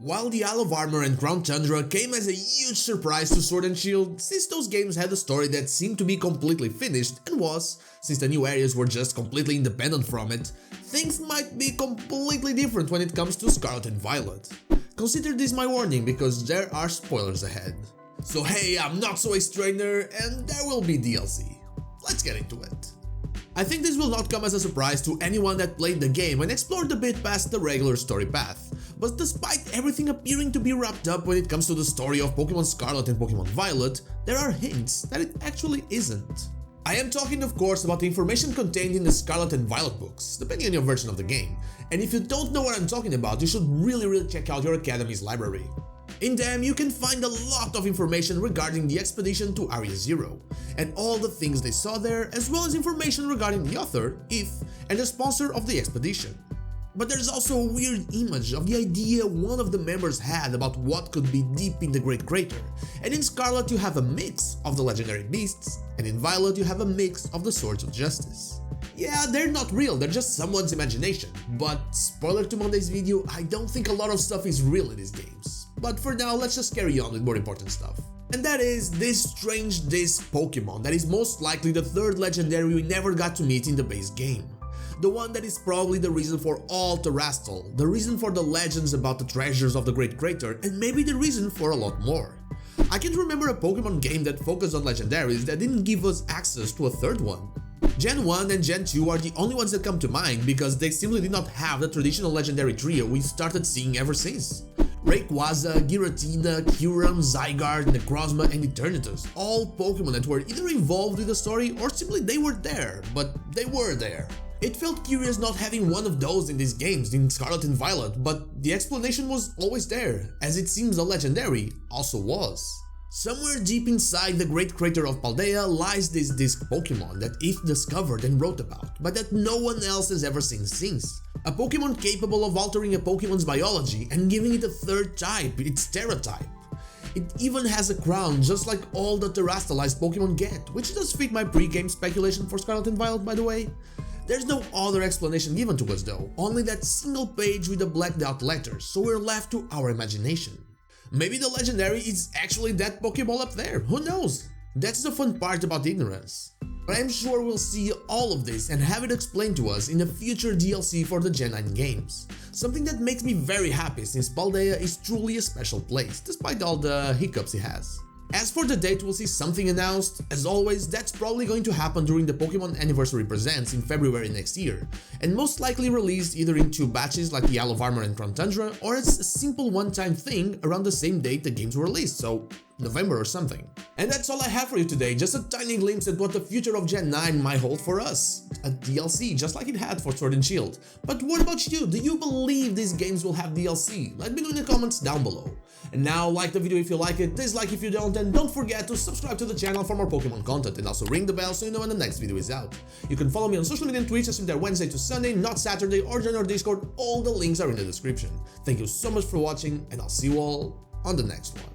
While the Isle of Armor and Crown Tundra came as a huge surprise to Sword and Shield, since those games had a story that seemed to be completely finished and was, since the new areas were just completely independent from it, things might be completely different when it comes to Scarlet and Violet. Consider this my warning because there are spoilers ahead. So hey, I'm not so a stranger and there will be DLC. Let's get into it. I think this will not come as a surprise to anyone that played the game and explored a bit past the regular story path, but despite everything appearing to be wrapped up when it comes to the story of Pokémon Scarlet and Pokémon Violet, there are hints that it actually isn't. I am talking of course about the information contained in the Scarlet and Violet books, depending on your version of the game, and if you don't know what I'm talking about, you should really check out your Academy's library. In them, you can find a lot of information regarding the expedition to Area Zero, and all the things they saw there, as well as information regarding the author, If, and the sponsor of the expedition. But there's also a weird image of the idea one of the members had about what could be deep in the Great Crater, and in Scarlet you have a mix of the legendary beasts, and in Violet you have a mix of the Swords of Justice. Yeah, they're not real, they're just someone's imagination, but spoiler to Monday's video, I don't think a lot of stuff is real in these games. But for now, let's just carry on with more important stuff. And that is this strange disc Pokémon that is most likely the third legendary we never got to meet in the base game. The one that is probably the reason for all Terastal, the reason for the legends about the treasures of the Great Crater, and maybe the reason for a lot more. I can't remember a Pokémon game that focused on legendaries that didn't give us access to a third one. Gen 1 and Gen 2 are the only ones that come to mind because they simply did not have the traditional legendary trio we started seeing ever since. Rayquaza, Giratina, Kyurem, Zygarde, Necrozma, and Eternatus, all Pokémon that were either involved with the story or simply they were there, but they were there. It felt curious not having one of those in these games in Scarlet and Violet, but the explanation was always there, as it seems the legendary also was. Somewhere deep inside the Great Crater of Paldea lies this disc Pokémon that If discovered and wrote about, but that no one else has ever seen since. A Pokémon capable of altering a Pokémon's biology and giving it a third type, its Terra type. It even has a crown just like all the terastalized Pokémon get, which does fit my pre-game speculation for Scarlet and Violet by the way. There's no other explanation given to us though, only that single page with the blacked out letters, so we're left to our imagination. Maybe the legendary is actually that Pokéball up there, who knows? That's the fun part about ignorance. But I'm sure we'll see all of this and have it explained to us in a future DLC for the Gen 9 games. Something that makes me very happy since Paldea is truly a special place, despite all the hiccups it has. As for the date we'll see something announced, as always that's probably going to happen during the Pokémon Anniversary Presents in February next year, and most likely released either in 2 batches like the Isle of Armor and Crown Tundra, or as a simple one-time thing around the same date the games were released, so November or something. And that's all I have for you today, just a tiny glimpse at what the future of Gen 9 might hold for us. A DLC, just like it had for Sword and Shield. But what about you? Do you believe these games will have DLC? Let me know in the comments down below. And now, like the video if you like it, dislike if you don't, and don't forget to subscribe to the channel for more Pokemon content, and also ring the bell so you know when the next video is out. You can follow me on social media and Twitch, as if they're Wednesday to Sunday, not Saturday, or join our Discord, all the links are in the description. Thank you so much for watching, and I'll see you all on the next one.